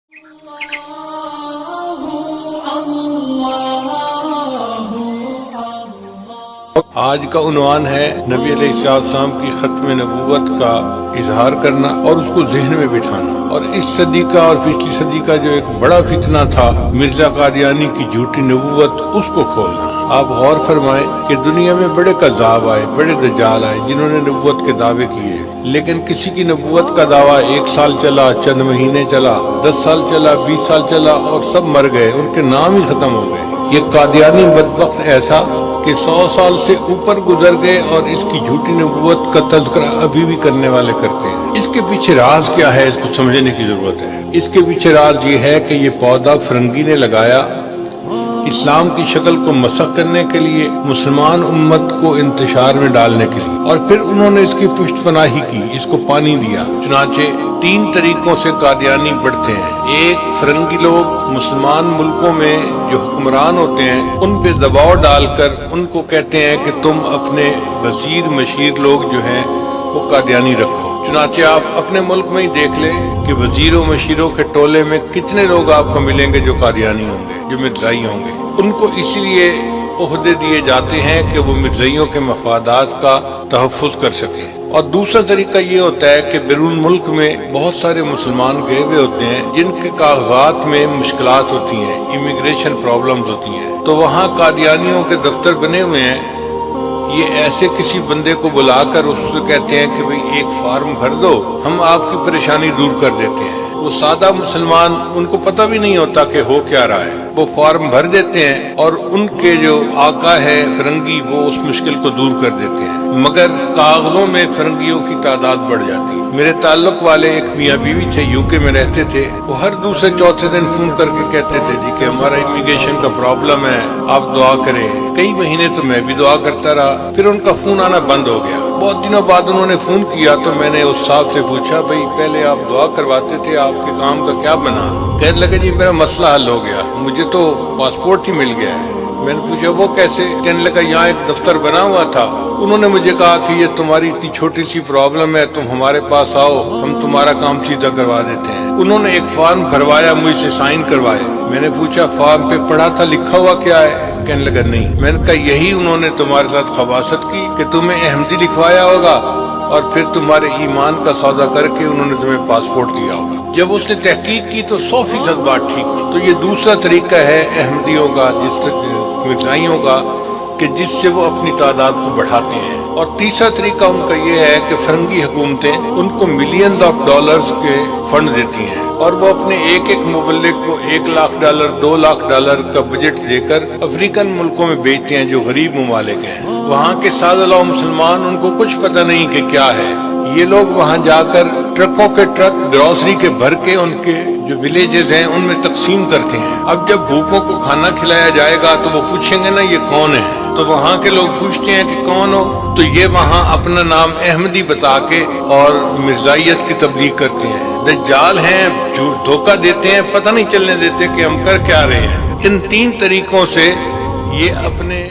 آج کا عنوان ہے نبی علیہ السلام کی ختم نبوت کا اظہار کرنا اور اس کو ذہن میں بٹھانا، اور اس صدی کا اور پچھلی صدی کا جو ایک بڑا فتنہ تھا مرزا قادیانی کی جھوٹی نبوت، اس کو کھولنا۔ آپ غور فرمائیں کہ دنیا میں بڑے کذاب آئے، بڑے دجال آئے جنہوں نے نبوت کے دعوے کیے، لیکن کسی کی نبوت کا دعویٰ 1 سال چلا، چند مہینے چلا، 10 سال چلا، 20 سال چلا اور سب مر گئے، ان کے نام ہی ختم ہو گئے۔ یہ قادیانی بدبخت ایسا کہ 100 سال سے اوپر گزر گئے اور اس کی جھوٹی نبوت کا تذکرہ ابھی بھی کرنے والے کرتے ہیں۔ اس کے پیچھے راز کیا ہے، اس کو سمجھنے کی ضرورت ہے۔ اس کے پیچھے راز یہ ہے کہ یہ پودا فرنگی نے لگایا اسلام کی شکل کو مسخ کرنے کے لیے، مسلمان امت کو انتشار میں ڈالنے کے لیے، اور پھر انہوں نے اس کی پشت پناہی کی، اس کو پانی دیا۔ چنانچہ 3 طریقوں سے قادیانی بڑھتے ہیں۔ ایک، فرنگی لوگ مسلمان ملکوں میں جو حکمران ہوتے ہیں ان پہ دباؤ ڈال کر ان کو کہتے ہیں کہ تم اپنے وزیر مشیر لوگ جو ہیں وہ قادیانی رکھو۔ چنانچہ آپ اپنے ملک میں ہی دیکھ لیں کہ وزیروں مشیروں کے ٹولے میں کتنے لوگ آپ کو ملیں گے جو قادیانی ہوں گے، جو مرزائی ہوں گے۔ ان کو اس لیے عہدے دیے جاتے ہیں کہ وہ مرزائیوں کے مفادات کا تحفظ کر سکیں۔ اور دوسرا طریقہ یہ ہوتا ہے کہ بیرون ملک میں بہت سارے مسلمان گئے ہوئے ہوتے ہیں جن کے کاغذات میں مشکلات ہوتی ہیں، امیگریشن پرابلمز ہوتی ہیں، تو وہاں قادیانیوں کے دفتر بنے ہوئے ہیں۔ یہ ایسے کسی بندے کو بلا کر اس سے کہتے ہیں کہ بھئی ایک فارم بھر دو، ہم آپ کی پریشانی دور کر دیتے ہیں۔ وہ سادہ مسلمان، ان کو پتہ بھی نہیں ہوتا کہ ہو کیا رہا ہے، وہ فارم بھر دیتے ہیں اور ان کے جو آقا ہے فرنگی وہ اس مشکل کو دور کر دیتے ہیں، مگر کاغذوں میں فرنگیوں کی تعداد بڑھ جاتی ہے۔ میرے تعلق والے ایک میاں بیوی تھے، UK میں رہتے تھے، وہ ہر دوسرے چوتھے دن فون کر کے کہتے تھے جی کہ ہمارا امیگریشن کا پرابلم ہے، آپ دعا کریں۔ کئی مہینے تو میں بھی دعا کرتا رہا، پھر ان کا فون آنا بند ہو گیا۔ بہت دنوں بعد انہوں نے فون کیا تو میں نے اس صاحب سے پوچھا بھئی پہلے آپ دعا کرواتے تھے، آپ کے کام کا کیا بنا؟ کہنے لگے جی میرا مسئلہ حل ہو گیا، مجھے تو پاسپورٹ ہی مل گیا ہے۔ میں نے پوچھا وہ کیسے؟ کہنے لگا یہاں ایک دفتر بنا ہوا تھا، انہوں نے مجھے کہا کہ یہ تمہاری اتنی چھوٹی سی پرابلم ہے، تم ہمارے پاس آؤ، ہم تمہارا کام سیدھا کروا دیتے ہیں۔ انہوں نے ایک فارم بھروایا، مجھ سے سائن کروائے۔ میں نے پوچھا فارم پہ پڑھا تھا لکھا ہوا کیا ہے؟ کہنے لگا نہیں۔ میں نے کہا یہی انہوں نے تمہارے ساتھ خباثت کی کہ تمہیں احمدی لکھوایا ہوگا اور پھر تمہارے ایمان کا سودا کر کے انہوں نے تمہیں پاسپورٹ دیا ہوگا۔ جب اس نے تحقیق کی تو 100% بات ٹھیک تھی۔ تو یہ دوسرا طریقہ ہے احمدیوں کا، مرزائیوں کا، کہ جس سے وہ اپنی تعداد کو بڑھاتے ہیں۔ اور تیسرا طریقہ ان کا یہ ہے کہ فرنگی حکومتیں ان کو ملینز آف ڈالرز کے فنڈ دیتی ہیں اور وہ اپنے ایک مبلغ کو $1,00,000 $2,00,000 کا بجٹ دے کر افریقن ملکوں میں بیچتے ہیں جو غریب ممالک ہیں۔ وہاں کے سادہ لو مسلمان، ان کو کچھ پتہ نہیں کہ کیا ہے۔ یہ لوگ وہاں جا کر ٹرکوں کے ٹرک گروسری کے بھر کے ان کے جو ولیجز ہیں ان میں تقسیم کرتے ہیں۔ اب جب بھوکوں کو کھانا کھلایا جائے گا تو وہ پوچھیں گے نا یہ کون ہے، تو وہاں کے لوگ پوچھتے ہیں کہ کون ہو، تو یہ وہاں اپنا نام احمدی بتا کے اور مرزائیت کی تبلیغ کرتے ہیں۔ دجال ہیں، جھوٹ دھوکہ دیتے ہیں، پتہ نہیں چلنے دیتے کہ ہم کر کیا رہے ہیں۔ ان 3 طریقوں سے یہ اپنے